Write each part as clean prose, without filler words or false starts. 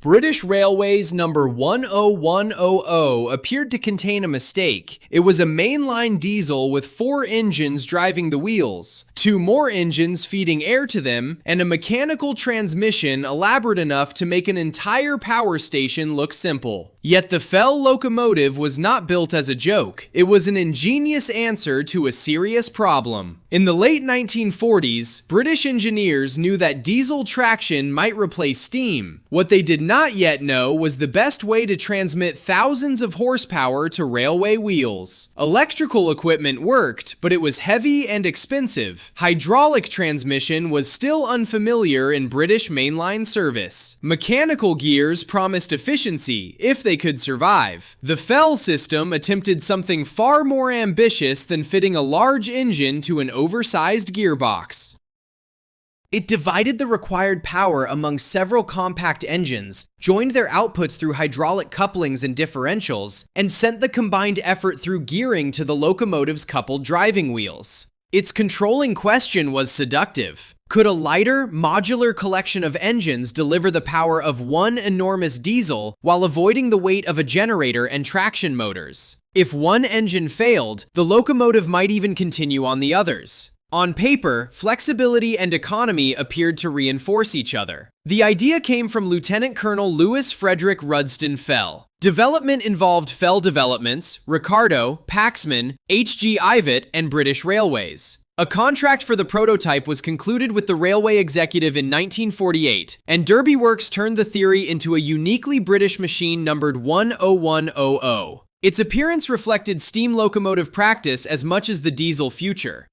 British Railways number 10100 appeared to contain a mistake. It was a mainline diesel with 4 engines driving the wheels, 2 more engines feeding air to them, and a mechanical transmission elaborate enough to make an entire power station look simple. Yet the Fell locomotive was not built as a joke. It was an ingenious answer to a serious problem. In the late 1940s, British engineers knew that diesel traction might replace steam. What they did not yet know was the best way to transmit thousands of horsepower to railway wheels. Electrical equipment worked, but it was heavy and expensive. Hydraulic transmission was still unfamiliar in British mainline service. Mechanical gears promised efficiency, if they could survive. The Fell system attempted something far more ambitious than fitting a large engine to an oversized gearbox. It divided the required power among several compact engines, joined their outputs through hydraulic couplings and differentials, and sent the combined effort through gearing to the locomotive's coupled driving wheels. Its controlling question was seductive. Could a lighter, modular collection of engines deliver the power of one enormous diesel while avoiding the weight of a generator and traction motors? If one engine failed, the locomotive might even continue on the others. On paper, flexibility and economy appeared to reinforce each other. The idea came from Lieutenant Colonel Louis Frederick Rudston Fell. Development involved Fell Developments, Ricardo, Paxman, H.G. Ivatt, and British Railways. A contract for the prototype was concluded with the railway executive in 1948, and Derby Works turned the theory into a uniquely British machine numbered 10100. Its appearance reflected steam locomotive practice as much as the diesel future.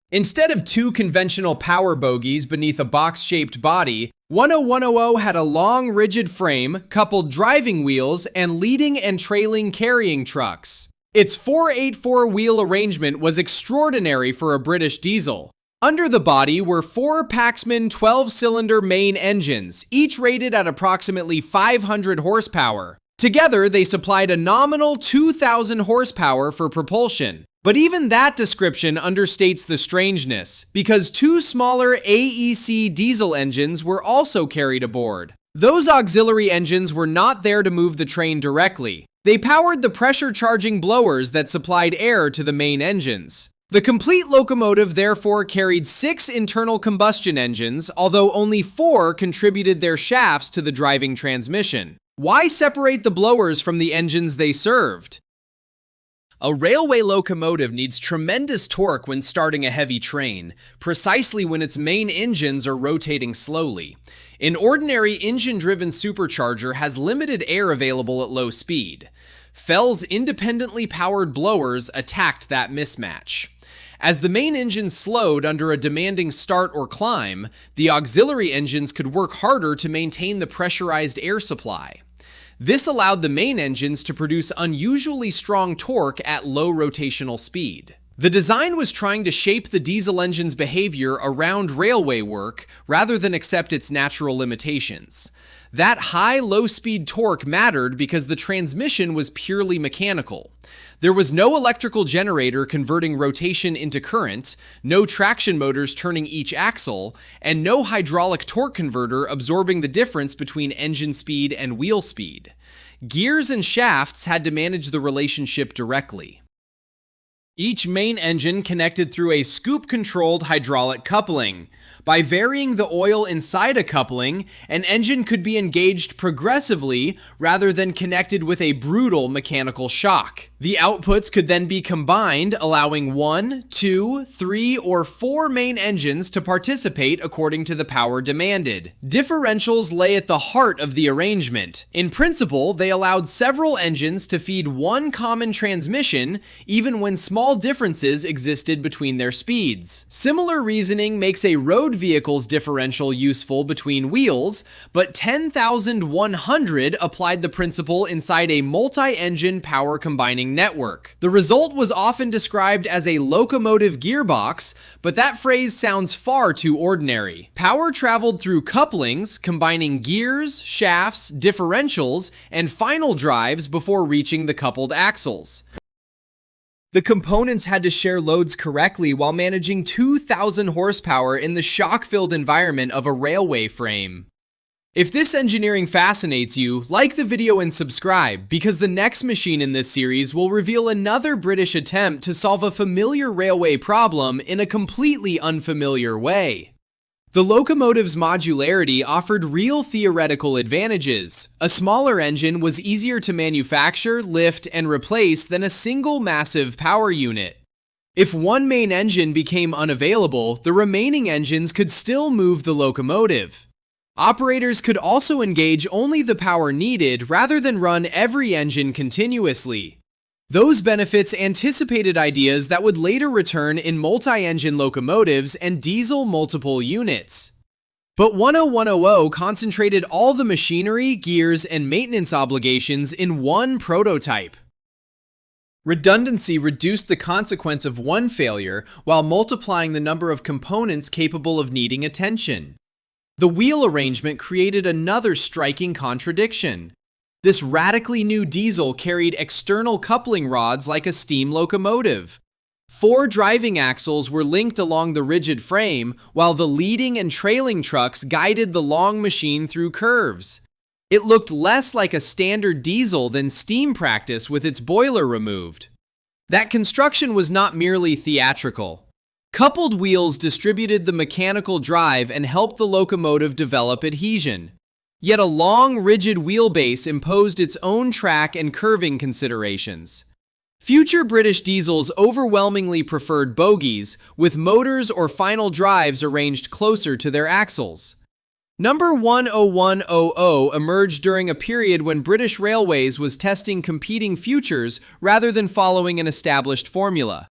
Instead of 2 conventional power bogies beneath a box-shaped body, 10100 had a long, rigid frame, coupled driving wheels, and leading and trailing carrying trucks. Its 484-wheel arrangement was extraordinary for a British diesel. Under the body were 4 Paxman 12-cylinder main engines, each rated at approximately 500 horsepower. Together, they supplied a nominal 2,000 horsepower for propulsion. But even that description understates the strangeness, because 2 smaller AEC diesel engines were also carried aboard. Those auxiliary engines were not there to move the train directly. They powered the pressure-charging blowers that supplied air to the main engines. The complete locomotive therefore carried 6 internal combustion engines, although only 4 contributed their shafts to the driving transmission. Why separate the blowers from the engines they served? A railway locomotive needs tremendous torque when starting a heavy train, precisely when its main engines are rotating slowly. An ordinary engine-driven supercharger has limited air available at low speed. Fell's independently powered blowers attacked that mismatch. As the main engine slowed under a demanding start or climb, the auxiliary engines could work harder to maintain the pressurized air supply. This allowed the main engines to produce unusually strong torque at low rotational speed. The design was trying to shape the diesel engine's behavior around railway work rather than accept its natural limitations. That high low-speed torque mattered because the transmission was purely mechanical. There was no electrical generator converting rotation into current, no traction motors turning each axle, and no hydraulic torque converter absorbing the difference between engine speed and wheel speed. Gears and shafts had to manage the relationship directly. Each main engine connected through a scoop-controlled hydraulic coupling. By varying the oil inside a coupling, an engine could be engaged progressively rather than connected with a brutal mechanical shock. The outputs could then be combined, allowing 1, 2, 3, or 4 main engines to participate according to the power demanded. Differentials lay at the heart of the arrangement. In principle, they allowed several engines to feed one common transmission, even when small differences existed between their speeds. Similar reasoning makes a road vehicle's differential useful between wheels, but 10,100 applied the principle inside a multi-engine power combining network. The result was often described as a locomotive gearbox, but that phrase sounds far too ordinary. Power traveled through couplings, combining gears, shafts, differentials, and final drives before reaching the coupled axles. The components had to share loads correctly while managing 2,000 horsepower in the shock-filled environment of a railway frame. If this engineering fascinates you, like the video and subscribe, because the next machine in this series will reveal another British attempt to solve a familiar railway problem in a completely unfamiliar way. The locomotive's modularity offered real theoretical advantages. A smaller engine was easier to manufacture, lift, and replace than a single massive power unit. If one main engine became unavailable, the remaining engines could still move the locomotive. Operators could also engage only the power needed rather than run every engine continuously. Those benefits anticipated ideas that would later return in multi-engine locomotives and diesel multiple units. But 10100 concentrated all the machinery, gears, and maintenance obligations in one prototype. Redundancy reduced the consequence of one failure while multiplying the number of components capable of needing attention. The wheel arrangement created another striking contradiction. This radically new diesel carried external coupling rods like a steam locomotive. 4 driving axles were linked along the rigid frame, while the leading and trailing trucks guided the long machine through curves. It looked less like a standard diesel than steam practice with its boiler removed. That construction was not merely theatrical. Coupled wheels distributed the mechanical drive and helped the locomotive develop adhesion. Yet a long, rigid wheelbase imposed its own track and curving considerations. Future British diesels overwhelmingly preferred bogies, with motors or final drives arranged closer to their axles. Number 10100 emerged during a period when British Railways was testing competing futures rather than following an established formula.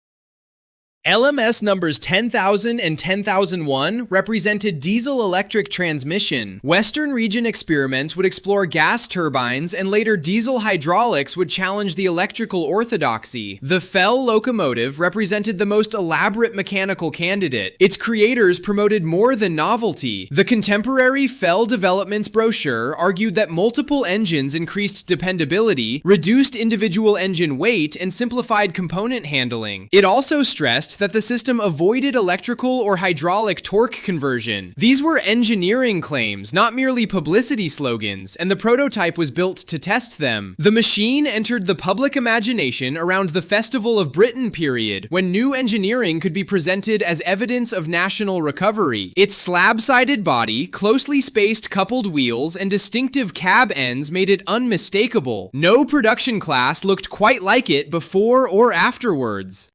LMS numbers 10,000 and 10,001 represented diesel-electric transmission. Western region experiments would explore gas turbines, and later diesel hydraulics would challenge the electrical orthodoxy. The Fell locomotive represented the most elaborate mechanical candidate. Its creators promoted more than novelty. The contemporary Fell developments brochure argued that multiple engines increased dependability, reduced individual engine weight, and simplified component handling. It also stressed that the system avoided electrical or hydraulic torque conversion. These were engineering claims, not merely publicity slogans, and the prototype was built to test them. The machine entered the public imagination around the Festival of Britain period, when new engineering could be presented as evidence of national recovery. Its slab-sided body, closely spaced coupled wheels, and distinctive cab ends made it unmistakable. No production class looked quite like it before or afterwards.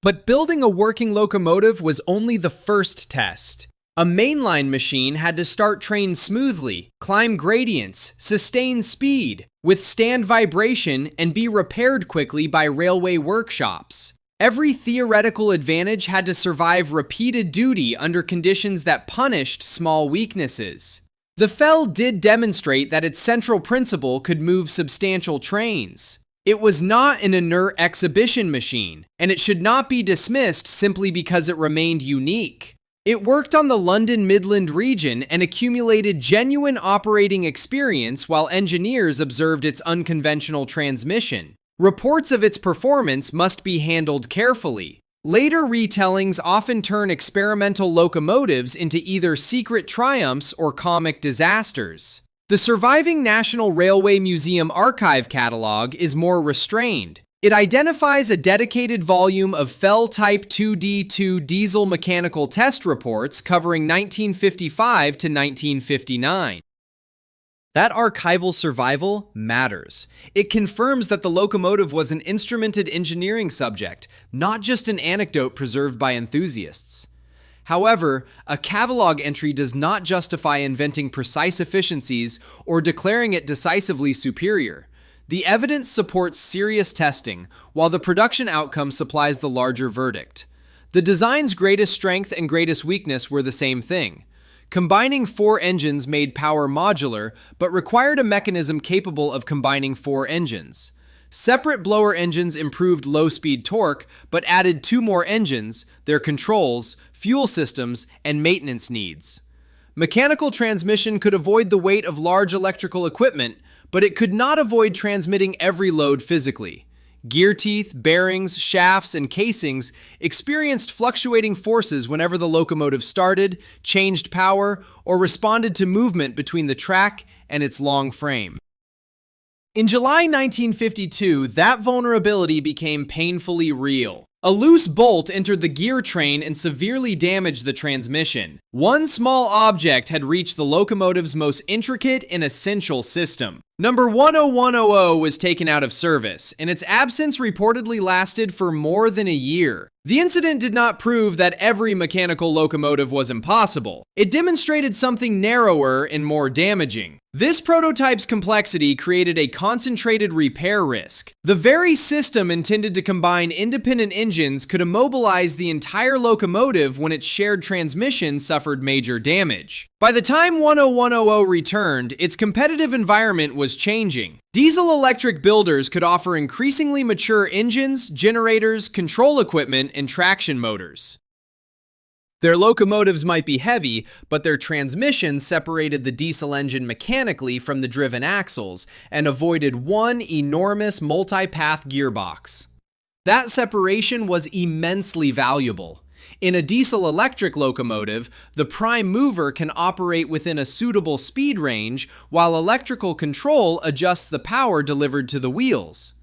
But building a working locomotive was only the first test. A mainline machine had to start trains smoothly, climb gradients, sustain speed, withstand vibration, and be repaired quickly by railway workshops. Every theoretical advantage had to survive repeated duty under conditions that punished small weaknesses. The Fell did demonstrate that its central principle could move substantial trains. It was not an inert exhibition machine, and it should not be dismissed simply because it remained unique. It worked on the London Midland region and accumulated genuine operating experience while engineers observed its unconventional transmission. Reports of its performance must be handled carefully. Later retellings often turn experimental locomotives into either secret triumphs or comic disasters. The surviving National Railway Museum archive catalog is more restrained. It identifies a dedicated volume of Fell Type 2D2 diesel mechanical test reports covering 1955 to 1959. That archival survival matters. It confirms that the locomotive was an instrumented engineering subject, not just an anecdote preserved by enthusiasts. However, a catalog entry does not justify inventing precise efficiencies or declaring it decisively superior. The evidence supports serious testing, while the production outcome supplies the larger verdict. The design's greatest strength and greatest weakness were the same thing. Combining 4 engines made power modular, but required a mechanism capable of combining 4 engines. Separate blower engines improved low-speed torque, but added 2 more engines, their controls, fuel systems, and maintenance needs. Mechanical transmission could avoid the weight of large electrical equipment, but it could not avoid transmitting every load physically. Gear teeth, bearings, shafts, and casings experienced fluctuating forces whenever the locomotive started, changed power, or responded to movement between the track and its long frame. In July 1952, that vulnerability became painfully real. A loose bolt entered the gear train and severely damaged the transmission. One small object had reached the locomotive's most intricate and essential system. Number 10100 was taken out of service, and its absence reportedly lasted for more than a year. The incident did not prove that every mechanical locomotive was impossible. It demonstrated something narrower and more damaging. This prototype's complexity created a concentrated repair risk. The very system intended to combine independent engines could immobilize the entire locomotive when its shared transmission suffered major damage. By the time 10100 returned, its competitive environment was changing. Diesel-electric builders could offer increasingly mature engines, generators, control equipment, and traction motors. Their locomotives might be heavy, but their transmission separated the diesel engine mechanically from the driven axles and avoided one enormous multi-path gearbox. That separation was immensely valuable. In a diesel-electric locomotive, the prime mover can operate within a suitable speed range, while electrical control adjusts the power delivered to the wheels.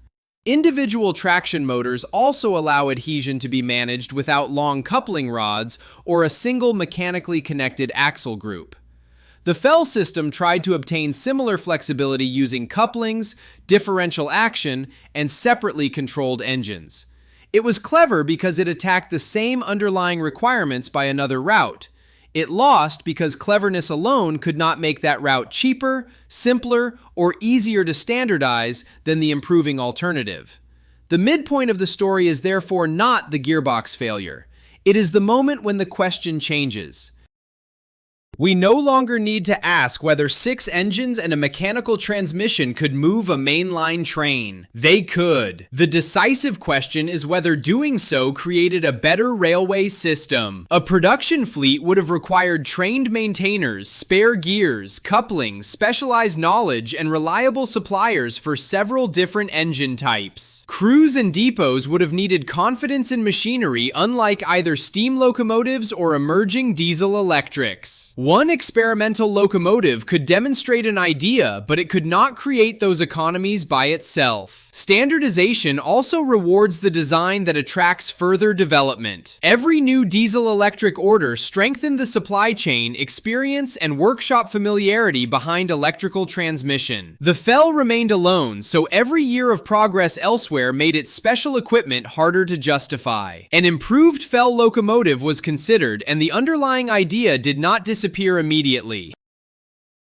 Individual traction motors also allow adhesion to be managed without long coupling rods or a single mechanically connected axle group. The FEL system tried to obtain similar flexibility using couplings, differential action, and separately controlled engines. It was clever because it attacked the same underlying requirements by another route. It lost because cleverness alone could not make that route cheaper, simpler, or easier to standardize than the improving alternative. The midpoint of the story is therefore not the gearbox failure. It is the moment when the question changes. We no longer need to ask whether 6 engines and a mechanical transmission could move a mainline train. They could. The decisive question is whether doing so created a better railway system. A production fleet would have required trained maintainers, spare gears, couplings, specialized knowledge, and reliable suppliers for several different engine types. Crews and depots would have needed confidence in machinery unlike either steam locomotives or emerging diesel electrics. One experimental locomotive could demonstrate an idea, but it could not create those economies by itself. Standardization also rewards the design that attracts further development. Every new diesel-electric order strengthened the supply chain, experience, and workshop familiarity behind electrical transmission. The FEL remained alone, so every year of progress elsewhere made its special equipment harder to justify. An improved FEL locomotive was considered, and the underlying idea did not disappear immediately.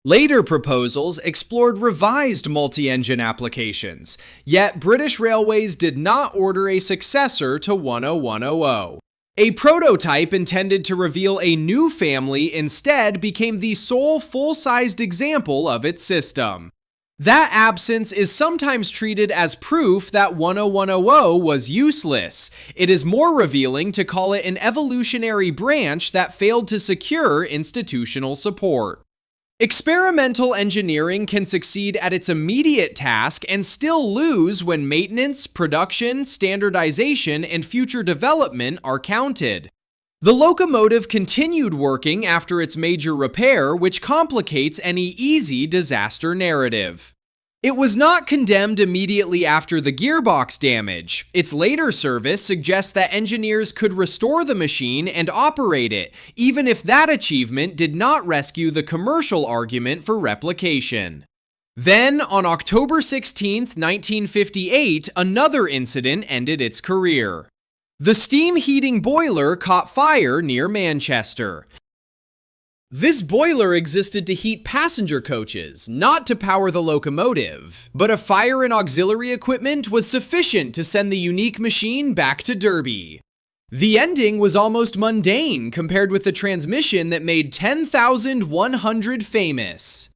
Later proposals explored revised multi-engine applications, yet British Railways did not order a successor to 10100. A prototype intended to reveal a new family instead became the sole full-sized example of its system. That absence is sometimes treated as proof that 10100 was useless. It is more revealing to call it an evolutionary branch that failed to secure institutional support. Experimental engineering can succeed at its immediate task and still lose when maintenance, production, standardization, and future development are counted. The locomotive continued working after its major repair, which complicates any easy disaster narrative. It was not condemned immediately after the gearbox damage. Its later service suggests that engineers could restore the machine and operate it, even if that achievement did not rescue the commercial argument for replication. Then, on October 16, 1958, another incident ended its career. The steam heating boiler caught fire near Manchester. This boiler existed to heat passenger coaches, not to power the locomotive. But a fire in auxiliary equipment was sufficient to send the unique machine back to Derby. The ending was almost mundane compared with the transmission that made 10,100 famous.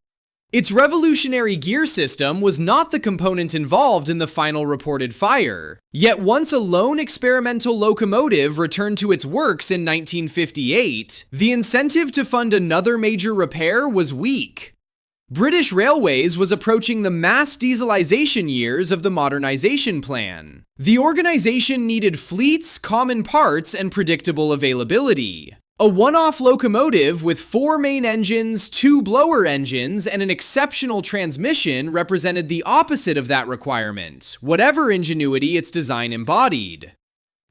Its revolutionary gear system was not the component involved in the final reported fire. Yet once a lone experimental locomotive returned to its works in 1958, the incentive to fund another major repair was weak. British Railways was approaching the mass dieselization years of the modernization plan. The organization needed fleets, common parts, and predictable availability. A one-off locomotive with 4 main engines, 2 blower engines, and an exceptional transmission represented the opposite of that requirement, whatever ingenuity its design embodied.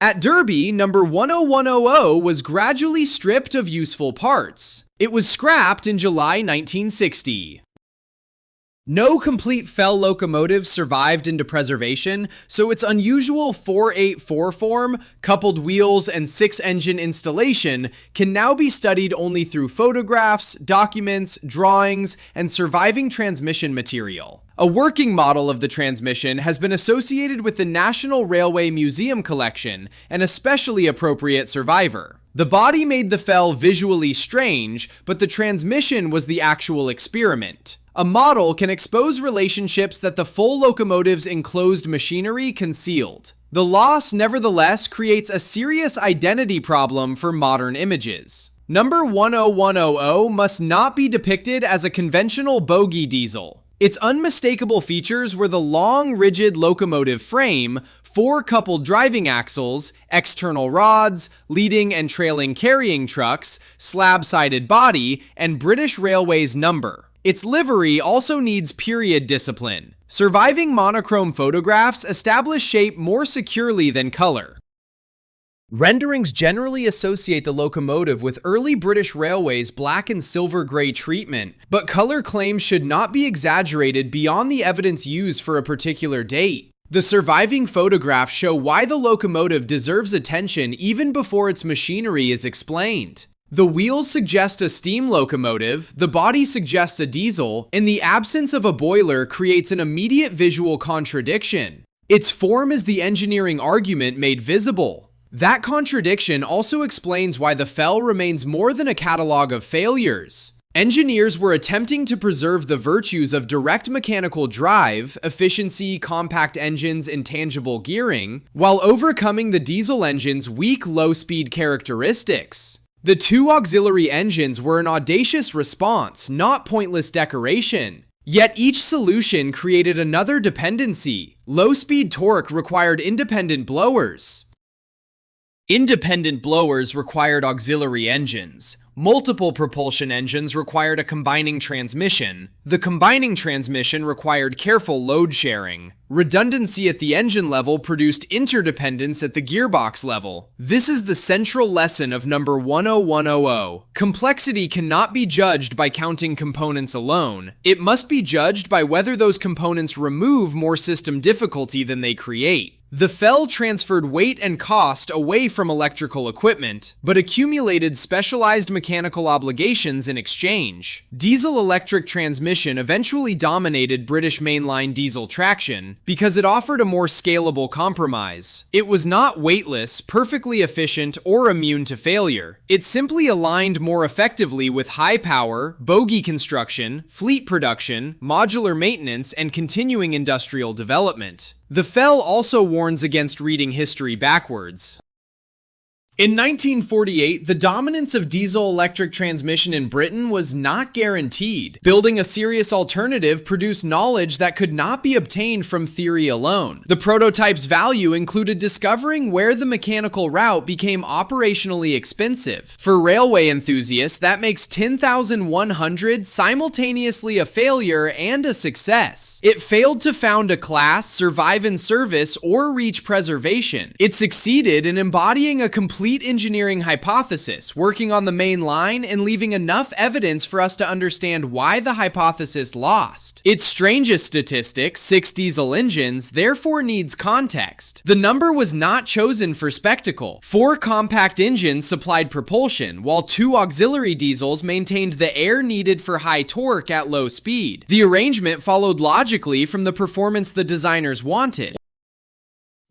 At Derby, number 10100 was gradually stripped of useful parts. It was scrapped in July 1960. No complete Fell locomotive survived into preservation, so its unusual 484 form, coupled wheels, and 6-engine installation can now be studied only through photographs, documents, drawings, and surviving transmission material. A working model of the transmission has been associated with the National Railway Museum collection, an especially appropriate survivor. The body made the Fell visually strange, but the transmission was the actual experiment. A model can expose relationships that the full locomotive's enclosed machinery concealed. The loss, nevertheless, creates a serious identity problem for modern images. Number 10100 must not be depicted as a conventional bogie diesel. Its unmistakable features were the long, rigid locomotive frame, 4 coupled driving axles, external rods, leading and trailing carrying trucks, slab-sided body, and British Railways number. Its livery also needs period discipline. Surviving monochrome photographs establish shape more securely than color. Renderings generally associate the locomotive with early British Railways' black and silver gray treatment, but color claims should not be exaggerated beyond the evidence used for a particular date. The surviving photographs show why the locomotive deserves attention even before its machinery is explained. The wheels suggest a steam locomotive, the body suggests a diesel, and the absence of a boiler creates an immediate visual contradiction. Its form is the engineering argument made visible. That contradiction also explains why the Fell remains more than a catalog of failures. Engineers were attempting to preserve the virtues of direct mechanical drive, efficiency, compact engines, and tangible gearing, while overcoming the diesel engine's weak low-speed characteristics. The 2 auxiliary engines were an audacious response, not pointless decoration. Yet each solution created another dependency. Low-speed torque required independent blowers. Independent blowers required auxiliary engines. Multiple propulsion engines required a combining transmission. The combining transmission required careful load sharing. Redundancy at the engine level produced interdependence at the gearbox level. This is the central lesson of number 10100. Complexity cannot be judged by counting components alone. It must be judged by whether those components remove more system difficulty than they create. The Fell transferred weight and cost away from electrical equipment, but accumulated specialized mechanical obligations in exchange. Diesel-electric transmission eventually dominated British mainline diesel traction because it offered a more scalable compromise. It was not weightless, perfectly efficient, or immune to failure. It simply aligned more effectively with high power, bogie construction, fleet production, modular maintenance, and continuing industrial development. The Fell also warns against reading history backwards. In 1948, the dominance of diesel-electric transmission in Britain was not guaranteed. Building a serious alternative produced knowledge that could not be obtained from theory alone. The prototype's value included discovering where the mechanical route became operationally expensive. For railway enthusiasts, that makes 10,100 simultaneously a failure and a success. It failed to found a class, survive in service, or reach preservation. It succeeded in embodying a complete engineering hypothesis, working on the main line and leaving enough evidence for us to understand why the hypothesis lost. Its strangest statistic, 6 diesel engines, therefore needs context. The number was not chosen for spectacle. 4 compact engines supplied propulsion, while 2 auxiliary diesels maintained the air needed for high torque at low speed. The arrangement followed logically from the performance the designers wanted.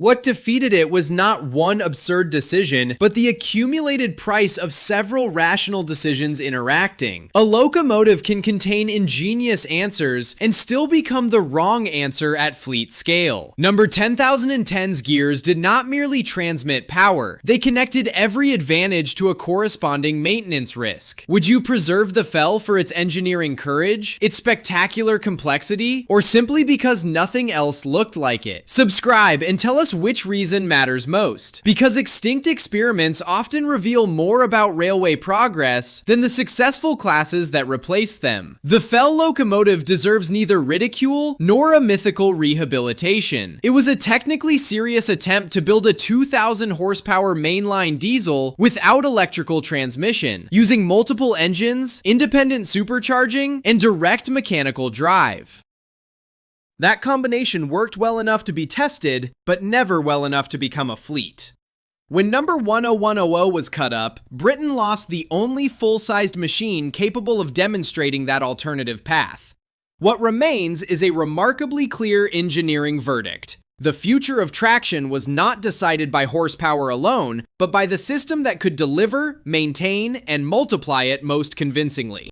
What defeated it was not one absurd decision, but the accumulated price of several rational decisions interacting. A locomotive can contain ingenious answers and still become the wrong answer at fleet scale. Number 10,010's gears did not merely transmit power, they connected every advantage to a corresponding maintenance risk. Would you preserve the Fell for its engineering courage, its spectacular complexity, or simply because nothing else looked like it? Subscribe and tell us which reason matters most, because extinct experiments often reveal more about railway progress than the successful classes that replaced them. The Fell locomotive deserves neither ridicule nor a mythical rehabilitation. It was a technically serious attempt to build a 2,000 horsepower mainline diesel without electrical transmission, using multiple engines, independent supercharging, and direct mechanical drive. That combination worked well enough to be tested, but never well enough to become a fleet. When number 10100 was cut up, Britain lost the only full-sized machine capable of demonstrating that alternative path. What remains is a remarkably clear engineering verdict. The future of traction was not decided by horsepower alone, but by the system that could deliver, maintain, and multiply it most convincingly.